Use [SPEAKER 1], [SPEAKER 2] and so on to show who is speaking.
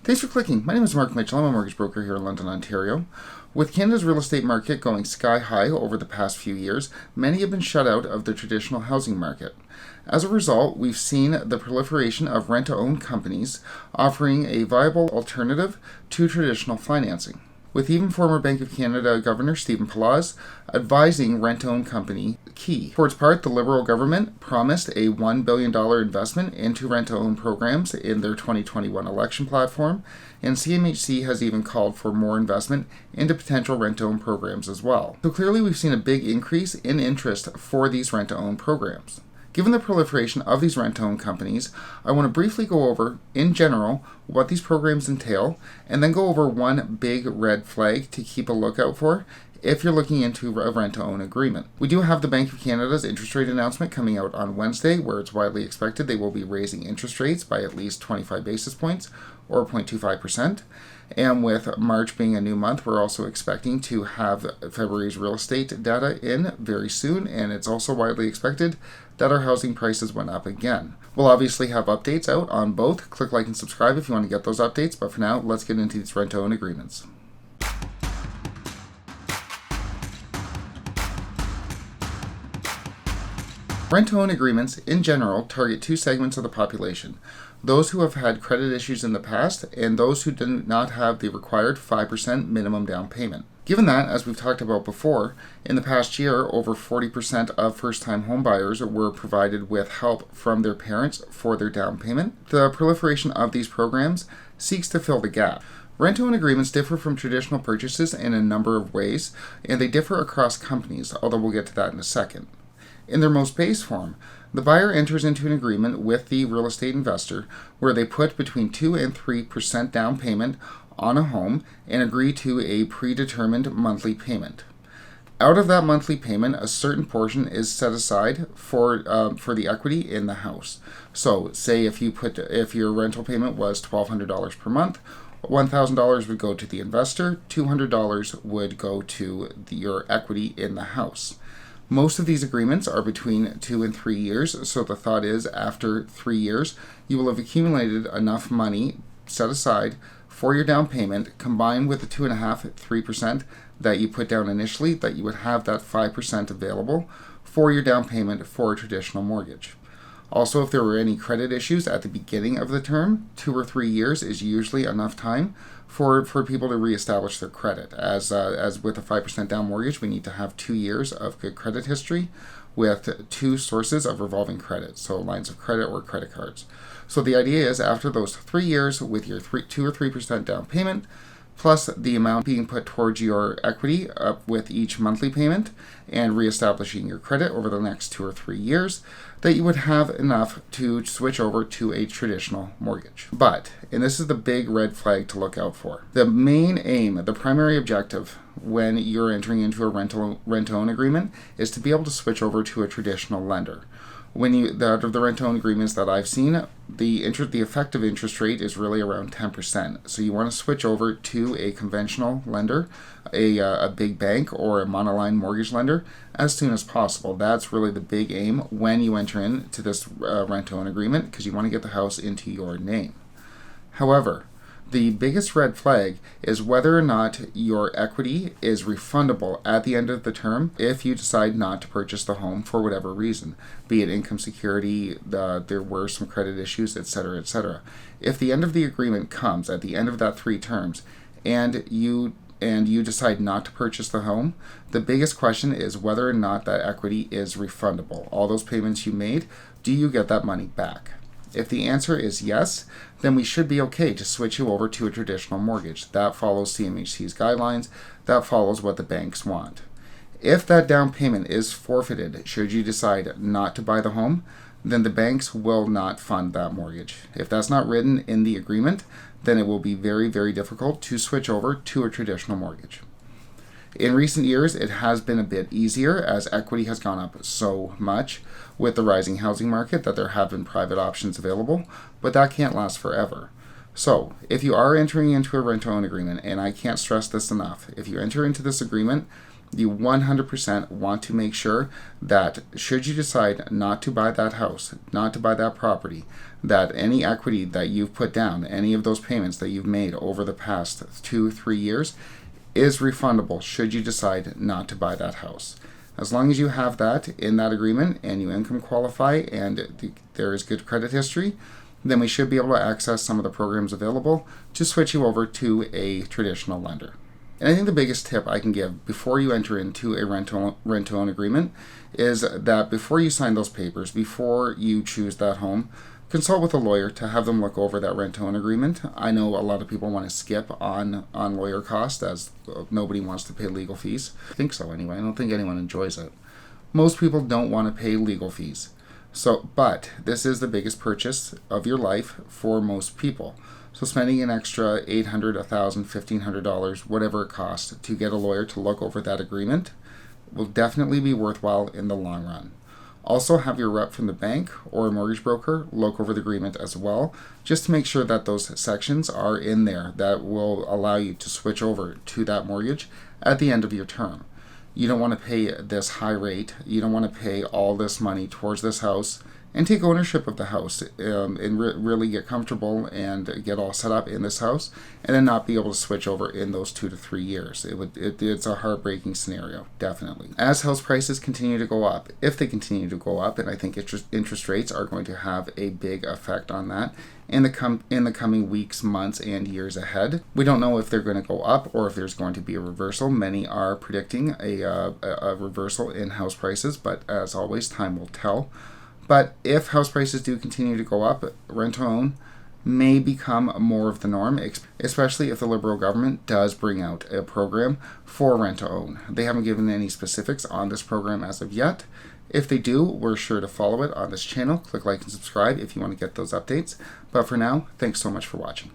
[SPEAKER 1] Thanks for clicking. My name is Mark Mitchell. I'm a mortgage broker here in London, Ontario. With Canada's real estate market going sky high over the past few years, many have been shut out of the traditional housing market. As a result, we've seen the proliferation of rent-to-own companies offering a viable alternative to traditional financing, with even former Bank of Canada Governor Stephen Pallaz advising rent-to-own company Key. For its part, the Liberal government promised a $1 billion investment into rent-to-own programs in their 2021 election platform, and CMHC has even called for more investment into potential rent-to-own programs as well. So clearly we've seen a big increase in interest for these rent-to-own programs. Given the proliferation of these rent-to-own companies, I want to briefly go over, in general, what these programs entail, and then go over one big red flag to keep a lookout for if you're looking into a rent-to-own agreement. We do have the Bank of Canada's interest rate announcement coming out on Wednesday, where it's widely expected they will be raising interest rates by at least 25 basis points, or 0.25%. And with March being a new month, we're also expecting to have February's real estate data in very soon, and it's also widely expected that our housing prices went up again. We'll obviously have updates out on both. Click like and subscribe if you want to get those updates, but for now, let's get into these rent-to-own agreements. Rent-to-own agreements, in general, target two segments of the population: those who have had credit issues in the past and those who did not have the required 5% minimum down payment. Given that, as we've talked about before, in the past year, over 40% of first-time homebuyers were provided with help from their parents for their down payment. The proliferation of these programs seeks to fill the gap. Rent-to-own agreements differ from traditional purchases in a number of ways, and they differ across companies, although we'll get to that in a second. In their most base form, the buyer enters into an agreement with the real estate investor where they put between 2 and 3% down payment on a home and agree to a predetermined monthly payment. Out of that monthly payment, a certain portion is set aside for the equity in the house. So, say if your rental payment was $1,200 per month, $1,000 would go to the investor, $200 would go to your equity in the house. Most of these agreements are between 2 and 3 years, so the thought is after 3 years, you will have accumulated enough money set aside for your down payment, combined with the 2.5-3% that you put down initially, that you would have that 5% available for your down payment for a traditional mortgage. Also, if there were any credit issues at the beginning of the term, 2 or 3 years is usually enough time for people to reestablish their credit. As with a 5% down mortgage, we need to have 2 years of good credit history with 2 sources of revolving credit, so lines of credit or credit cards. So the idea is after those 3 years with your 2 or 3% down payment, plus the amount being put towards your equity with each monthly payment and reestablishing your credit over the next 2 or 3 years, that you would have enough to switch over to a traditional mortgage. But, and this is the big red flag to look out for, the main aim, the primary objective when you're entering into a rent-to-own agreement is to be able to switch over to a traditional lender. Out of the rent-to-own agreements that I've seen, the effective interest rate is really around 10%. So you want to switch over to a conventional lender, a big bank or a monoline mortgage lender as soon as possible. That's really the big aim when you enter into this rent-to-own agreement, because you want to get the house into your name. However, the biggest red flag is whether or not your equity is refundable at the end of the term if you decide not to purchase the home for whatever reason, be it income security, there were some credit issues, etc., etc. If the end of the agreement comes at the end of that 3 terms and you decide not to purchase the home, the biggest question is whether or not that equity is refundable. All those payments you made, do you get that money back? If the answer is yes, then we should be okay to switch you over to a traditional mortgage. That follows CMHC's guidelines. That follows what the banks want. If that down payment is forfeited, should you decide not to buy the home, then the banks will not fund that mortgage. If that's not written in the agreement, then it will be very, very difficult to switch over to a traditional mortgage. In recent years, it has been a bit easier as equity has gone up so much with the rising housing market that there have been private options available, but that can't last forever. So, if you are entering into a rent-to-own agreement, and I can't stress this enough, if you enter into this agreement You 100% want to make sure that should you decide not to buy that house, not to buy that property, that any equity that you've put down, any of those payments that you've made over the past 2-3 years is refundable should you decide not to buy that house. As long as you have that in that agreement and you income qualify and there is good credit history, then we should be able to access some of the programs available to switch you over to a traditional lender. And I think the biggest tip I can give before you enter into a rent-to-own agreement is that before you sign those papers, before you choose that home, consult with a lawyer to have them look over that rent-to-own agreement. I know a lot of people want to skip on lawyer costs as nobody wants to pay legal fees. I think so anyway. I don't think anyone enjoys it. Most people don't want to pay legal fees. But this is the biggest purchase of your life for most people. So spending an extra $800, $1,000, $1,500, whatever it costs to get a lawyer to look over that agreement will definitely be worthwhile in the long run. Also have your rep from the bank or a mortgage broker look over the agreement as well, just to make sure that those sections are in there that will allow you to switch over to that mortgage at the end of your term. You don't want to pay this high rate. You don't want to pay all this money towards this house and take ownership of the house and really get comfortable and get all set up in this house and then not be able to switch over in those 2 to 3 years. It's a heartbreaking scenario, definitely. As house prices continue to go up, if they continue to go up, and I think interest rates are going to have a big effect on that in the coming weeks, months, and years ahead. We don't know if they're going to go up or if there's going to be a reversal. Many are predicting a reversal in house prices, but as always, time will tell. But if house prices do continue to go up, rent-to-own may become more of the norm, especially if the Liberal government does bring out a program for rent-to-own. They haven't given any specifics on this program as of yet. If they do, we're sure to follow it on this channel. Click like and subscribe if you want to get those updates. But for now, thanks so much for watching.